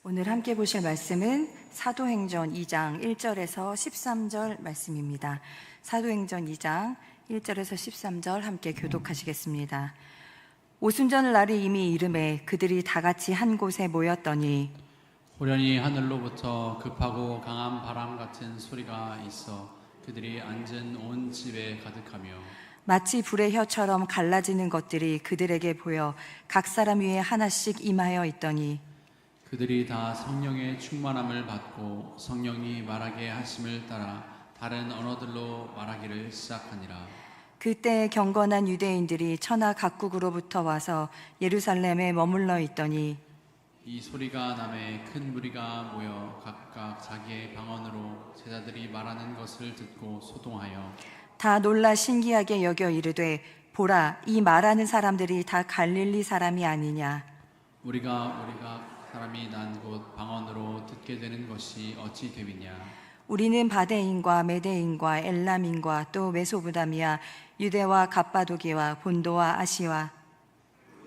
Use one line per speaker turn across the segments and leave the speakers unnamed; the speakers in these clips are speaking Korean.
오늘 함께 보실 말씀은 사도행전 2장 1절에서 13절 말씀입니다. 사도행전 2장 1절에서 13절 함께 교독하시겠습니다. 오순절 날이 이미 이름에 그들이 다 같이 한 곳에 모였더니
호련히 하늘로부터 급하고 강한 바람 같은 소리가 있어 그들이 앉은 온 집에 가득하며
마치 불의 혀처럼 갈라지는 것들이 그들에게 보여 각 사람 위에 하나씩 임하여 있더니
그들이 다 성령의 충만함을 받고 성령이 말하게 하심을 따라 다른 언어들로 말하기를 시작하니라.
그때 경건한 유대인들이 천하 각국으로부터 와서 예루살렘에 머물러 있더니
이 소리가 남에 큰 무리가 모여 각각 자기의 방언으로 제자들이 말하는 것을 듣고 소동하여
다 놀라 신기하게 여겨 이르되 보라 이 말하는 사람들이 다 갈릴리 사람이 아니냐.
우리가 사람이 난 곳 방언으로 듣게 되는 것이 어찌 되겠냐.
우리는 바데인과 메데인과 엘람인과 또 메소부다미아 유대와 갑바도기와 본도와 아시와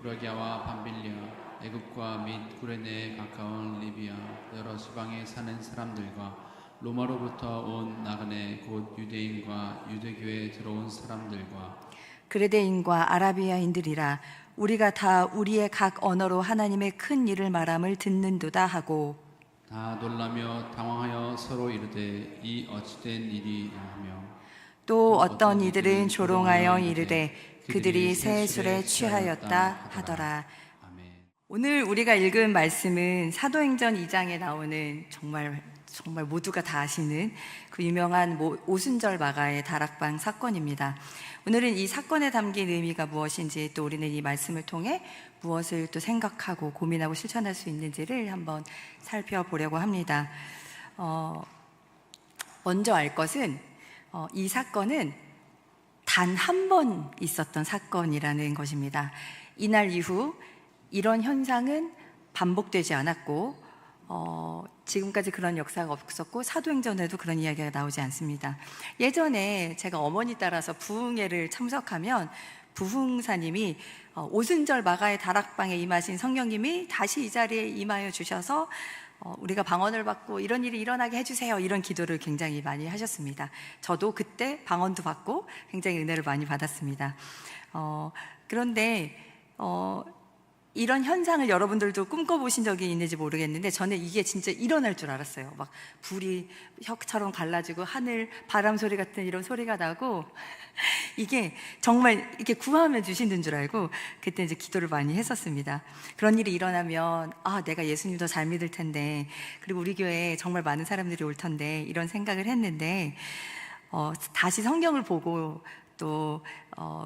브라기아와 밤빌리아 애굽과 및 구레네에 가까운 리비아 여러 지방에 사는 사람들과 로마로부터 온 나그네 곧 유대인과 유대교에 들어온 사람들과
그레데인과 아라비아인들이라 우리가 다 우리의 각 언어로 하나님의 큰 일을 말함을 듣는도다 하고
다 놀라며 당황하여 서로 이르되 이 어찌된 일이 하며
또 어떤 이들은 조롱하여 이르되 그들이 새 술에 취하였다 하더라.
아멘.
오늘 우리가 읽은 말씀은 사도행전 2장에 나오는 정말 모두가 다 아시는 그 유명한 오순절 마가의 다락방 사건입니다. 오늘은 이 사건에 담긴 의미가 무엇인지, 또 우리는 이 말씀을 통해 무엇을 또 생각하고 고민하고 실천할 수 있는지를 한번 살펴보려고 합니다. 먼저 알 것은 이 사건은 단 한 번 있었던 사건이라는 것입니다. 이날 이후 이런 현상은 반복되지 않았고 지금까지 그런 역사가 없었고 사도행전에도 그런 이야기가 나오지 않습니다. 예전에 제가 어머니 따라서 부흥회를 참석하면 부흥사님이 오순절 마가의 다락방에 임하신 성령님이 다시 이 자리에 임하여 주셔서 우리가 방언을 받고 이런 일이 일어나게 해주세요, 이런 기도를 굉장히 많이 하셨습니다. 저도 그때 방언도 받고 굉장히 은혜를 많이 받았습니다. 그런데 이런 현상을 여러분들도 꿈꿔보신 적이 있는지 모르겠는데 저는 이게 진짜 일어날 줄 알았어요. 막 불이 혀처럼 갈라지고 하늘 바람 소리 같은 이런 소리가 나고 이게 정말 이렇게 구하면 주시는 줄 알고 그때 이제 기도를 많이 했었습니다. 그런 일이 일어나면 내가 예수님 더 잘 믿을 텐데, 그리고 우리 교회에 정말 많은 사람들이 올 텐데, 이런 생각을 했는데 다시 성경을 보고 또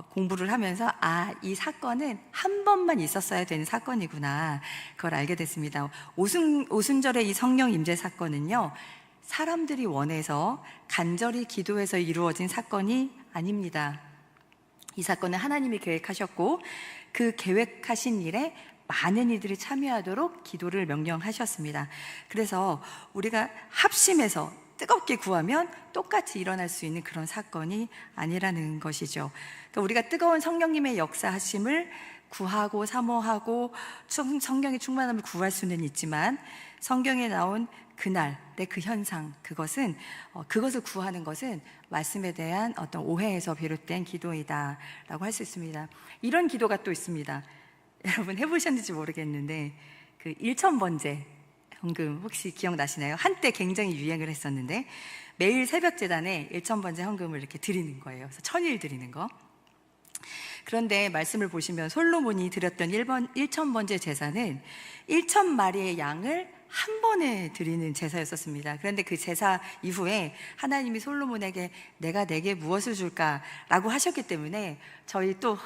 공부를 하면서 이 사건은 한 번만 있었어야 되는 사건이구나, 그걸 알게 됐습니다. 오순절의 이 성령 임재 사건은요, 사람들이 원해서 간절히 기도해서 이루어진 사건이 아닙니다. 이 사건은 하나님이 계획하셨고 그 계획하신 일에 많은 이들이 참여하도록 기도를 명령하셨습니다. 그래서 우리가 합심해서 뜨겁게 구하면 똑같이 일어날 수 있는 그런 사건이 아니라는 것이죠. 그러니까 우리가 뜨거운 성령님의 역사하심을 구하고 사모하고 성령의 충만함을 구할 수는 있지만, 성경에 나온 그날의 그 현상, 그것을 구하는 것은 말씀에 대한 어떤 오해에서 비롯된 기도이다라고 할 수 있습니다. 이런 기도가 또 있습니다. 여러분 해보셨는지 모르겠는데 그 일천번제 헌금 혹시 기억나시나요? 한때 굉장히 유행을 했었는데 매일 새벽 제단에 일천번제 헌금을 이렇게 드리는 거예요. 그래서 1000일 드리는 거. 그런데 말씀을 보시면 솔로몬이 드렸던 일천번제 제사는 1000마리의 양을 한 번에 드리는 제사였었습니다. 그런데 그 제사 이후에 하나님이 솔로몬에게 내가 내게 무엇을 줄까라고 하셨기 때문에 제가 또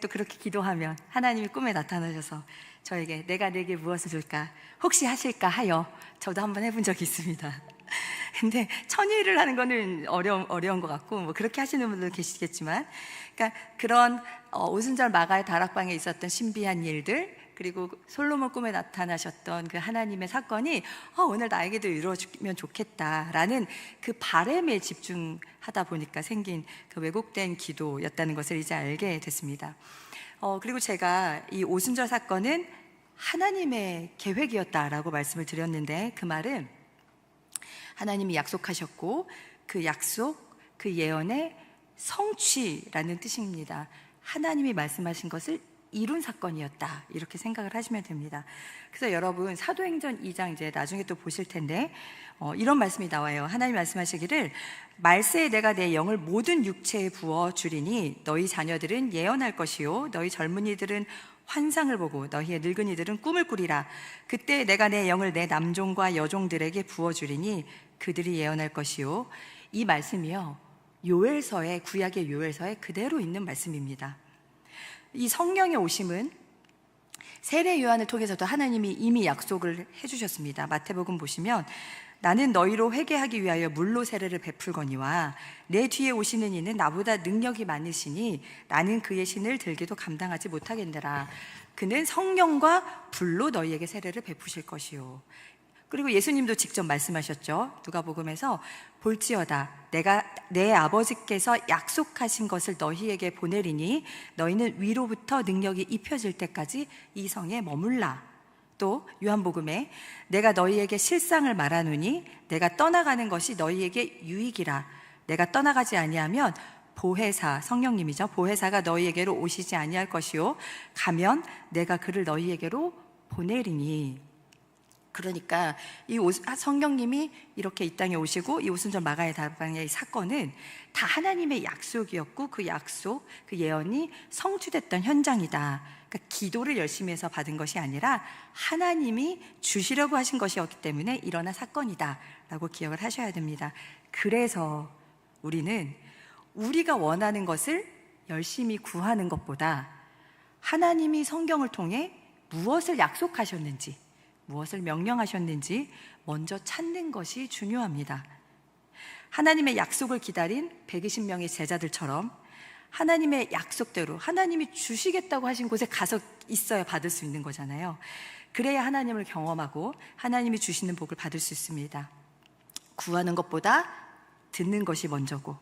그렇게 기도하면 하나님이 꿈에 나타나셔서 저에게 내가 내게 무엇을 줄까 혹시 하실까 하여 저도 한번 해본 적이 있습니다. 근데 1000일을 하는 거는 어려운 것 같고 그렇게 하시는 분들 계시겠지만, 그러니까 그런 오순절 마가의 다락방에 있었던 신비한 일들, 그리고 솔로몬 꿈에 나타나셨던 그 하나님의 사건이 오늘 나에게도 이루어지면 좋겠다라는 그 바람에 집중하다 보니까 생긴 그 왜곡된 기도였다는 것을 이제 알게 됐습니다. 그리고 제가 이 오순절 사건은 하나님의 계획이었다라고 말씀을 드렸는데, 그 말은 하나님이 약속하셨고 그 약속, 그 예언의 성취라는 뜻입니다. 하나님이 말씀하신 것을 이룬 사건이었다, 이렇게 생각을 하시면 됩니다. 그래서 여러분, 사도행전 2장 이제 나중에 또 보실 텐데 이런 말씀이 나와요. 하나님 말씀하시기를, 말세에 내가 내 영을 모든 육체에 부어 주리니 너희 자녀들은 예언할 것이요 너희 젊은이들은 환상을 보고 너희의 늙은이들은 꿈을 꾸리라. 그때 내가 내 영을 내 남종과 여종들에게 부어 주리니 그들이 예언할 것이요. 이 말씀이요, 요엘서에, 구약의 요엘서에 그대로 있는 말씀입니다. 이 성령의 오심은 세례 요한을 통해서도 하나님이 이미 약속을 해주셨습니다. 마태복음 보시면, 나는 너희로 회개하기 위하여 물로 세례를 베풀거니와 내 뒤에 오시는 이는 나보다 능력이 많으시니 나는 그의 신을 들기도 감당하지 못하겠느라. 그는 성령과 불로 너희에게 세례를 베푸실 것이요. 그리고 예수님도 직접 말씀하셨죠. 누가복음에서, 볼지어다 내가 내 아버지께서 약속하신 것을 너희에게 보내리니 너희는 위로부터 능력이 입혀질 때까지 이 성에 머물라. 또 요한복음에, 내가 너희에게 실상을 말하노니 내가 떠나가는 것이 너희에게 유익이라. 내가 떠나가지 아니하면 보혜사, 성령님이죠, 보혜사가 너희에게로 오시지 아니할 것이요 가면 내가 그를 너희에게로 보내리니. 그러니까 이 성령님이 이렇게 이 땅에 오시고 이 오순절 마가의 다방의 이 사건은 다 하나님의 약속이었고, 그 약속, 그 예언이 성취됐던 현장이다. 그러니까 기도를 열심히 해서 받은 것이 아니라 하나님이 주시려고 하신 것이었기 때문에 일어난 사건이다 라고 기억을 하셔야 됩니다. 그래서 우리는 우리가 원하는 것을 열심히 구하는 것보다 하나님이 성경을 통해 무엇을 약속하셨는지, 무엇을 명령하셨는지 먼저 찾는 것이 중요합니다. 하나님의 약속을 기다린 120명의 제자들처럼 하나님의 약속대로 하나님이 주시겠다고 하신 곳에 가서 있어야 받을 수 있는 거잖아요. 그래야 하나님을 경험하고 하나님이 주시는 복을 받을 수 있습니다. 구하는 것보다 듣는 것이 먼저고,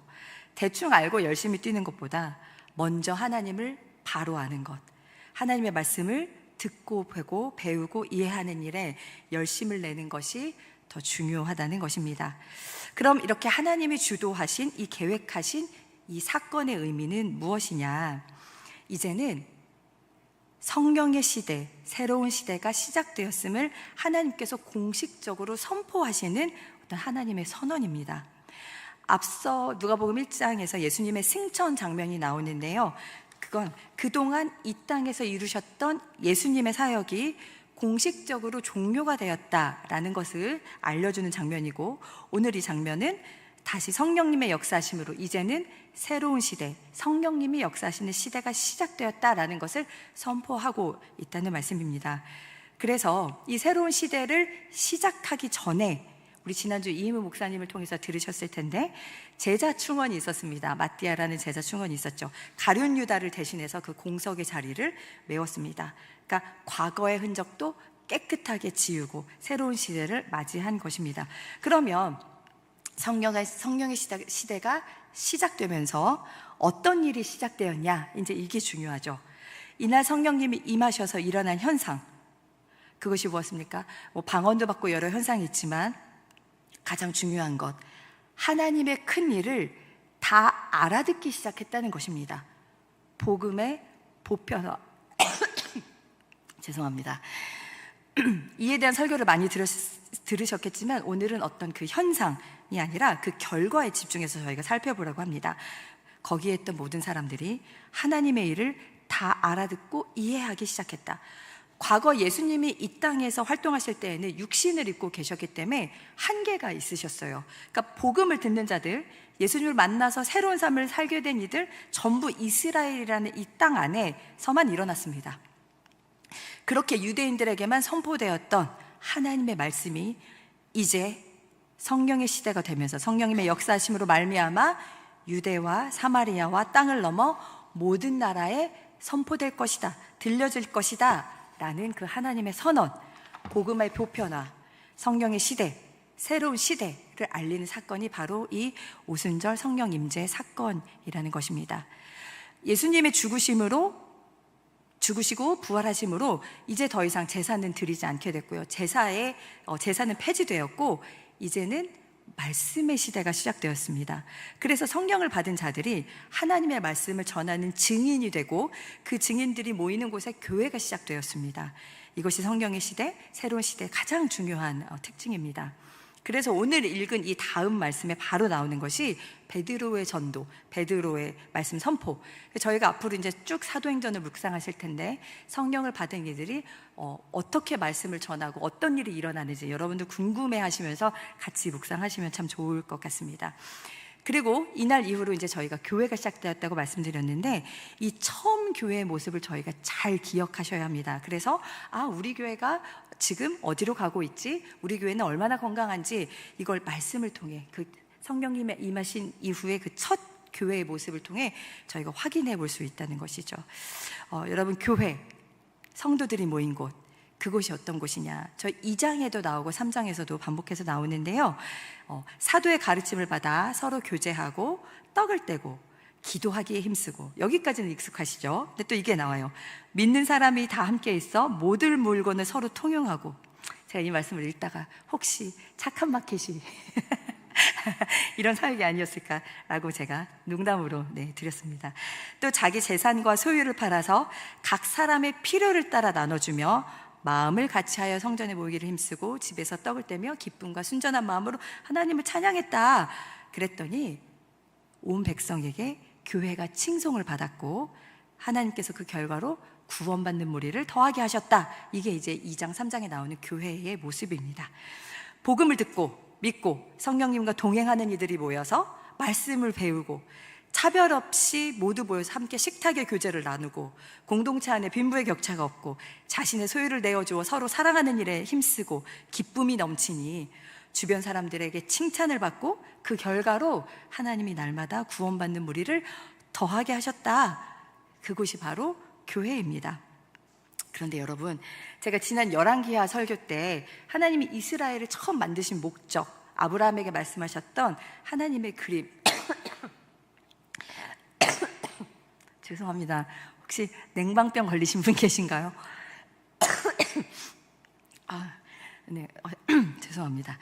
대충 알고 열심히 뛰는 것보다 먼저 하나님을 바로 아는 것, 하나님의 말씀을 듣고 보고 배우고 이해하는 일에 열심을 내는 것이 더 중요하다는 것입니다. 그럼 이렇게 하나님이 주도하신 이 계획하신 이 사건의 의미는 무엇이냐? 이제는 성령의 시대, 새로운 시대가 시작되었음을 하나님께서 공식적으로 선포하시는 어떤 하나님의 선언입니다. 앞서 누가복음 1장에서 예수님의 승천 장면이 나오는데요, 그건 그동안 이 땅에서 이루셨던 예수님의 사역이 공식적으로 종료가 되었다라는 것을 알려주는 장면이고, 오늘 이 장면은 다시 성령님의 역사하심으로 이제는 새로운 시대, 성령님이 역사하시는 시대가 시작되었다라는 것을 선포하고 있다는 말씀입니다. 그래서 이 새로운 시대를 시작하기 전에 우리 지난주 이희무 목사님을 통해서 들으셨을 텐데 제자 충원이 있었습니다. 마띠아라는 제자 충원이 있었죠. 가룟 유다를 대신해서 그 공석의 자리를 메웠습니다. 그러니까 과거의 흔적도 깨끗하게 지우고 새로운 시대를 맞이한 것입니다. 그러면 성령의 시대가 시작되면서 어떤 일이 시작되었냐, 이제 이게 중요하죠. 이날 성령님이 임하셔서 일어난 현상, 그것이 무엇입니까? 방언도 받고 여러 현상이 있지만 가장 중요한 것, 하나님의 큰 일을 다 알아듣기 시작했다는 것입니다. 복음의 보편화. 죄송합니다. 이에 대한 설교를 많이 들으셨겠지만 오늘은 어떤 그 현상이 아니라 그 결과에 집중해서 저희가 살펴보려고 합니다. 거기에 있던 모든 사람들이 하나님의 일을 다 알아듣고 이해하기 시작했다. 과거 예수님이 이 땅에서 활동하실 때에는 육신을 입고 계셨기 때문에 한계가 있으셨어요. 그러니까 복음을 듣는 자들, 예수님을 만나서 새로운 삶을 살게 된 이들 전부 이스라엘이라는 이 땅 안에서만 일어났습니다. 그렇게 유대인들에게만 선포되었던 하나님의 말씀이 이제 성령의 시대가 되면서 성령님의 역사하심으로 말미암아 유대와 사마리아와 땅을 넘어 모든 나라에 선포될 것이다, 들려질 것이다 라는 그 하나님의 선언, 복음의 보편화, 성령의 시대, 새로운 시대를 알리는 사건이 바로 이 오순절 성령 임재 사건이라는 것입니다. 예수님의 죽으심으로 죽으시고 부활하심으로 이제 더 이상 제사는 드리지 않게 됐고요. 제사는 폐지되었고 이제는 말씀의 시대가 시작되었습니다. 그래서 성령을 받은 자들이 하나님의 말씀을 전하는 증인이 되고 그 증인들이 모이는 곳에 교회가 시작되었습니다. 이것이 성령의 시대, 새로운 시대의 가장 중요한 특징입니다. 그래서 오늘 읽은 이 다음 말씀에 바로 나오는 것이 베드로의 전도, 베드로의 말씀 선포. 저희가 앞으로 이제 쭉 사도행전을 묵상하실 텐데 성령을 받은 이들이 어떻게 말씀을 전하고 어떤 일이 일어나는지 여러분들 궁금해하시면서 같이 묵상하시면 참 좋을 것 같습니다. 그리고 이날 이후로 이제 저희가 교회가 시작되었다고 말씀드렸는데 이 처음 교회의 모습을 저희가 잘 기억하셔야 합니다. 그래서 우리 교회가 지금 어디로 가고 있지? 우리 교회는 얼마나 건강한지 이걸 말씀을 통해 그 성령님의 임하신 이후에 그 첫 교회의 모습을 통해 저희가 확인해 볼 수 있다는 것이죠. 여러분 교회, 성도들이 모인 곳 그곳이 어떤 곳이냐? 저희 2장에도 나오고 3장에서도 반복해서 나오는데요. 사도의 가르침을 받아 서로 교제하고 떡을 떼고 기도하기에 힘쓰고 여기까지는 익숙하시죠? 근데 또 이게 나와요. 믿는 사람이 다 함께 있어 모든 물건을 서로 통용하고. 제가 이 말씀을 읽다가 혹시 착한 마켓이 이런 사역이 아니었을까라고 제가 농담으로 드렸습니다. 또 자기 재산과 소유를 팔아서 각 사람의 필요를 따라 나눠주며 마음을 같이하여 성전에 모이기를 힘쓰고 집에서 떡을 떼며 기쁨과 순전한 마음으로 하나님을 찬양했다. 그랬더니 온 백성에게 교회가 칭송을 받았고 하나님께서 그 결과로 구원받는 무리를 더하게 하셨다. 이게 이제 2장 3장에 나오는 교회의 모습입니다. 복음을 듣고 믿고 성령님과 동행하는 이들이 모여서 말씀을 배우고 차별 없이 모두 모여서 함께 식탁의 교제를 나누고 공동체 안에 빈부의 격차가 없고 자신의 소유를 내어주어 서로 사랑하는 일에 힘쓰고 기쁨이 넘치니 주변 사람들에게 칭찬을 받고 그 결과로 하나님이 날마다 구원받는 무리를 더하게 하셨다. 그곳이 바로 교회입니다. 그런데 여러분, 제가 지난 열왕기하 설교 때 하나님이 이스라엘을 처음 만드신 목적, 아브라함에게 말씀하셨던 하나님의 그림 죄송합니다. 혹시 냉방병 걸리신 분 계신가요? 죄송합니다.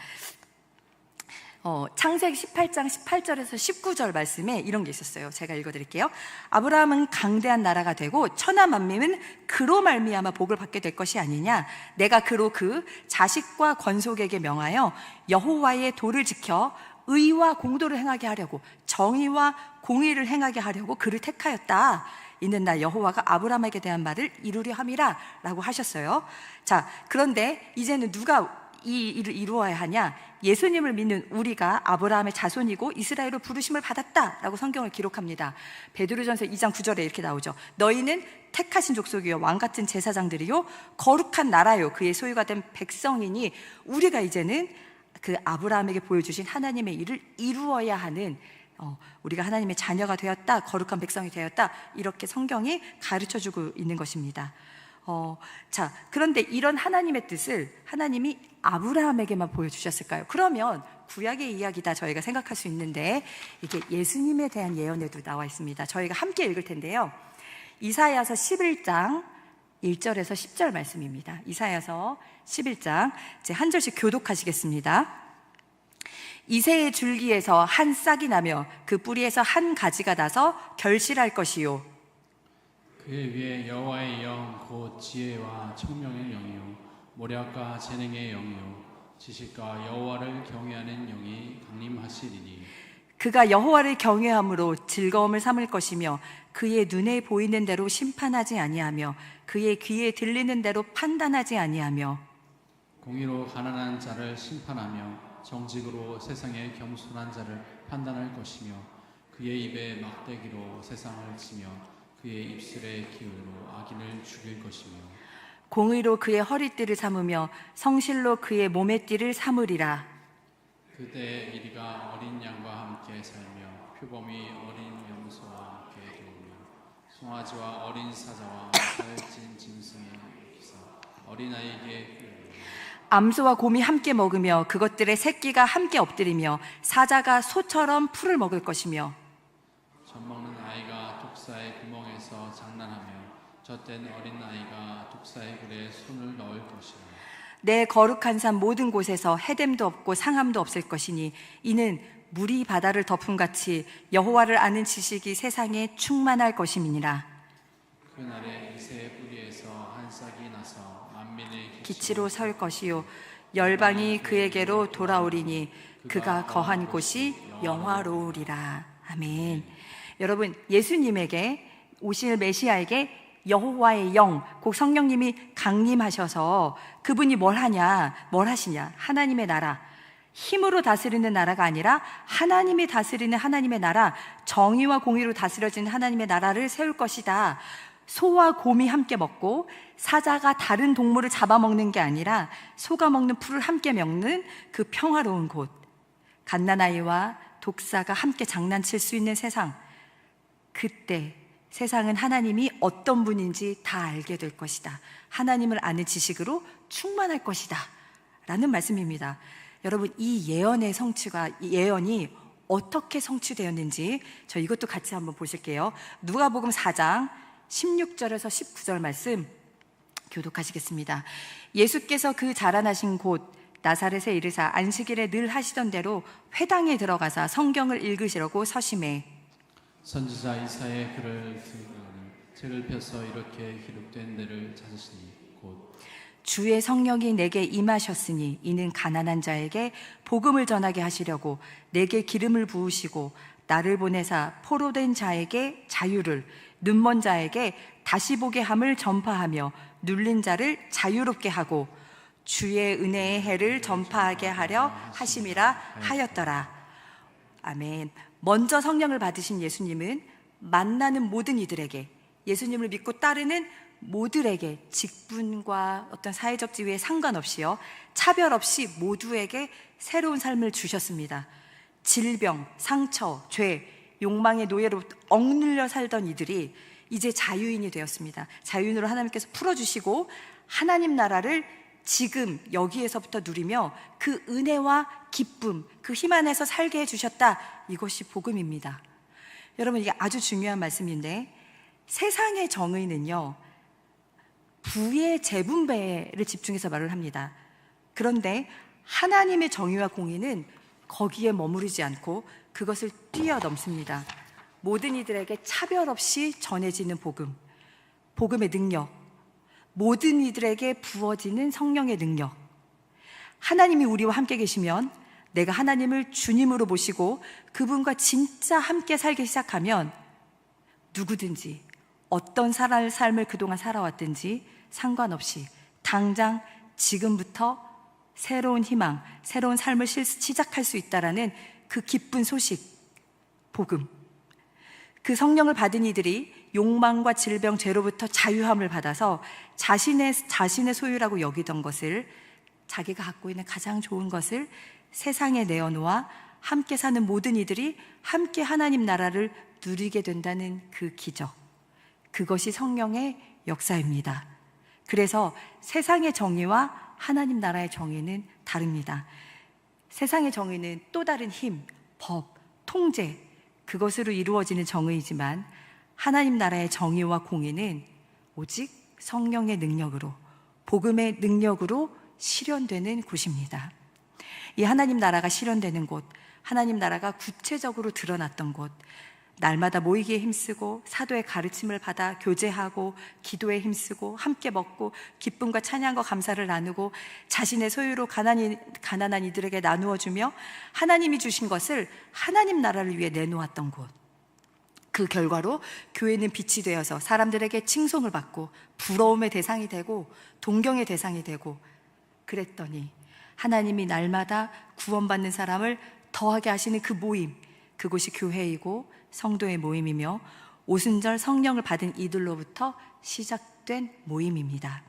창세기 18장 18절에서 19절 말씀에 이런 게 있었어요. 제가 읽어드릴게요. 아브라함은 강대한 나라가 되고 천하 만민은 그로 말미암아 복을 받게 될 것이 아니냐. 내가 그로 그 자식과 권속에게 명하여 여호와의 도를 지켜 의와 공도를 행하게 하려고 정의와 공의를 행하게 하려고 그를 택하였다. 이는 나 여호와가 아브라함에게 대한 말을 이루려 함이라 라고 하셨어요. 자, 그런데 이제는 누가 이 일을 이루어야 하냐? 예수님을 믿는 우리가 아브라함의 자손이고 이스라엘로 부르심을 받았다라고 성경을 기록합니다. 베드로전서 2장 9절에 이렇게 나오죠. 너희는 택하신 족속이요 왕같은 제사장들이요 거룩한 나라요 그의 소유가 된 백성이니 우리가 이제는 그 아브라함에게 보여주신 하나님의 일을 이루어야 하는 우리가 하나님의 자녀가 되었다, 거룩한 백성이 되었다, 이렇게 성경이 가르쳐주고 있는 것입니다. 자, 그런데 이런 하나님의 뜻을 하나님이 아브라함에게만 보여주셨을까요? 그러면 구약의 이야기다 저희가 생각할 수 있는데 이게 예수님에 대한 예언에도 나와 있습니다. 저희가 함께 읽을 텐데요. 이사야서 11장 1절에서 10절 말씀입니다. 이사야서 11장 이제 한 절씩 교독하시겠습니다. 이새의 줄기에서 한 싹이 나며 그 뿌리에서 한 가지가 나서 결실할 것이요
그 위에 여호와의 영 곧 지혜와 청명의 영이요 모략과 재능의 영이요 지식과 여호와를 경외하는 영이 강림하시리니
그가 여호와를 경외함으로 즐거움을 삼을 것이며 그의 눈에 보이는 대로 심판하지 아니하며 그의 귀에 들리는 대로 판단하지 아니하며
공의로 가난한 자를 심판하며 정직으로 세상의 겸손한 자를 판단할 것이며 그의 입에 막대기로 세상을 치며 그의 입술의 기울로 악인을 죽일 것이며
공의로 그의 허리띠를 삼으며 성실로 그의 몸의 띠를 삼으리라.
그때 이리가 어린 양과 함께 살며 표범이 어린 염소와 함께 되오며 송아지와 어린 사자와 살찐 짐승의 기사 어린아이에게
암소와 곰이 함께 먹으며 그것들의 새끼가 함께 엎드리며 사자가 소처럼 풀을 먹을 것이며
젖먹는 아이가 독사의 구멍에서 장난하며 젖된 어린 아이가 독사의 굴에 손을 넣을 것이라.
내 거룩한 산 모든 곳에서 해됨도 없고 상함도 없을 것이니 이는 물이 바다를 덮음같이 여호와를 아는 지식이 세상에 충만할 것임이니라.
그날에 이새의 뿌리에서 한 싹이 나서 만민의
기치로 설 것이요 열방이 그에게로 돌아오리니 그가 거한 곳이 영화로우리라. 아멘. 여러분, 예수님에게 오실 메시아에게 여호와의 영, 곧 성령님이 강림하셔서 그분이 뭘 하시냐? 하나님의 나라, 힘으로 다스리는 나라가 아니라 하나님이 다스리는 하나님의 나라, 정의와 공의로 다스려지는 하나님의 나라를 세울 것이다. 소와 곰이 함께 먹고 사자가 다른 동물을 잡아먹는 게 아니라 소가 먹는 풀을 함께 먹는 그 평화로운 곳, 갓난아이와 독사가 함께 장난칠 수 있는 세상, 그때 세상은 하나님이 어떤 분인지 다 알게 될 것이다. 하나님을 아는 지식으로 충만할 것이다 라는 말씀입니다. 여러분, 이 예언의 성취가, 이 예언이 어떻게 성취되었는지 저 이것도 같이 한번 보실게요. 누가복음 4장 16절에서 19절 말씀 교독하시겠습니다. 예수께서 그 자라나신 곳 나사렛에 이르사 안식일에 늘 하시던 대로 회당에 들어가사 성경을 읽으시려고 서심해
선지자 이사의 글을 들으니 책을 펴서 이렇게 기록된 데를 찾으시니 곧
주의 성령이 내게 임하셨으니 이는 가난한 자에게 복음을 전하게 하시려고 내게 기름을 부으시고 나를 보내사 포로된 자에게 자유를, 눈먼 자에게 다시 보게 함을 전파하며 눌린 자를 자유롭게 하고 주의 은혜의 해를 전파하게 하려 하심이라 하였더라. 아멘. 먼저 성령을 받으신 예수님은 만나는 모든 이들에게, 예수님을 믿고 따르는 모두에게 직분과 어떤 사회적 지위에 상관없이요, 차별 없이 모두에게 새로운 삶을 주셨습니다. 질병, 상처, 죄, 욕망의 노예로부터 억눌려 살던 이들이 이제 자유인이 되었습니다. 자유인으로 하나님께서 풀어주시고 하나님 나라를 지금 여기에서부터 누리며 그 은혜와 기쁨, 그 힘 안에서 살게 해주셨다. 이것이 복음입니다. 여러분, 이게 아주 중요한 말씀인데, 세상의 정의는요, 부의 재분배를 집중해서 말을 합니다. 그런데 하나님의 정의와 공의는 거기에 머무르지 않고 그것을 뛰어넘습니다. 모든 이들에게 차별 없이 전해지는 복음, 복음의 능력, 모든 이들에게 부어지는 성령의 능력. 하나님이 우리와 함께 계시면, 내가 하나님을 주님으로 모시고 그분과 진짜 함께 살기 시작하면 누구든지 어떤 삶을 그동안 살아왔든지 상관없이 당장 지금부터 새로운 희망, 새로운 삶을 시작할 수 있다라는 그 기쁜 소식, 복음. 그 성령을 받은 이들이 욕망과 질병, 죄로부터 자유함을 받아서 자신의 소유라고 여기던 것을, 자기가 갖고 있는 가장 좋은 것을 세상에 내어놓아 함께 사는 모든 이들이 함께 하나님 나라를 누리게 된다는 그 기적, 그것이 성령의 역사입니다. 그래서 세상의 정의와 하나님 나라의 정의는 다릅니다. 세상의 정의는 또 다른 힘, 법, 통제, 그것으로 이루어지는 정의이지만 하나님 나라의 정의와 공의는 오직 성령의 능력으로, 복음의 능력으로 실현되는 곳입니다. 이 하나님 나라가 실현되는 곳, 하나님 나라가 구체적으로 드러났던 곳, 날마다 모이기에 힘쓰고 사도의 가르침을 받아 교제하고 기도에 힘쓰고 함께 먹고 기쁨과 찬양과 감사를 나누고 자신의 소유로 가난한 이들에게 나누어 주며 하나님이 주신 것을 하나님 나라를 위해 내놓았던 곳, 그 결과로 교회는 빛이 되어서 사람들에게 칭송을 받고 부러움의 대상이 되고 동경의 대상이 되고, 그랬더니 하나님이 날마다 구원받는 사람을 더하게 하시는 그 모임, 그곳이 교회이고 성도의 모임이며 오순절 성령을 받은 이들로부터 시작된 모임입니다.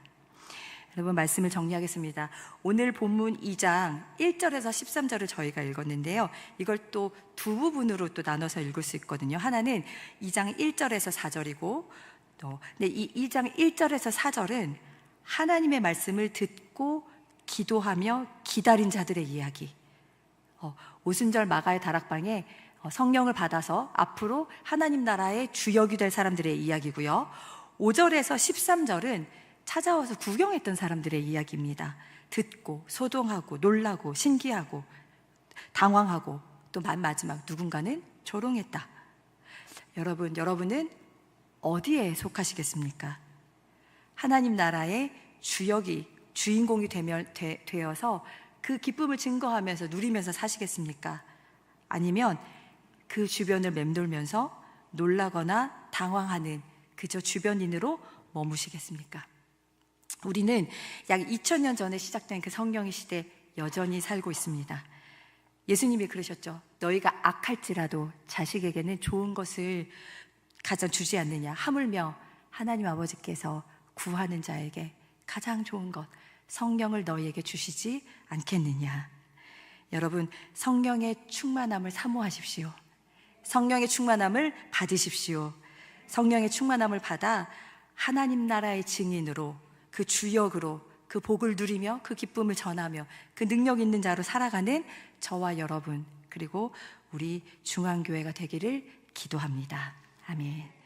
여러분, 말씀을 정리하겠습니다. 오늘 본문 2장 1절에서 13절을 저희가 읽었는데요, 이걸 또 두 부분으로 또 나눠서 읽을 수 있거든요. 하나는 2장 1절에서 4절이고 이 2장 1절에서 4절은 하나님의 말씀을 듣고 기도하며 기다린 자들의 이야기, 오순절 마가의 다락방에 성령을 받아서 앞으로 하나님 나라의 주역이 될 사람들의 이야기고요. 5절에서 13절은 찾아와서 구경했던 사람들의 이야기입니다. 듣고 소동하고 놀라고 신기하고 당황하고 또 마지막 누군가는 조롱했다. 여러분은 어디에 속하시겠습니까? 하나님 나라의 주인공이 되어서 그 기쁨을 증거하면서 누리면서 사시겠습니까? 아니면 그 주변을 맴돌면서 놀라거나 당황하는 그저 주변인으로 머무시겠습니까? 우리는 약 2000년 전에 시작된 그 성령의 시대에 여전히 살고 있습니다. 예수님이 그러셨죠. 너희가 악할지라도 자식에게는 좋은 것을 가장 주지 않느냐. 하물며 하나님 아버지께서 구하는 자에게 가장 좋은 것, 성령을 너희에게 주시지 않겠느냐. 여러분, 성령의 충만함을 사모하십시오. 성령의 충만함을 받으십시오. 성령의 충만함을 받아 하나님 나라의 증인으로, 그 주역으로 그 복을 누리며 그 기쁨을 전하며 그 능력 있는 자로 살아가는 저와 여러분, 그리고 우리 중앙교회가 되기를 기도합니다. 아멘.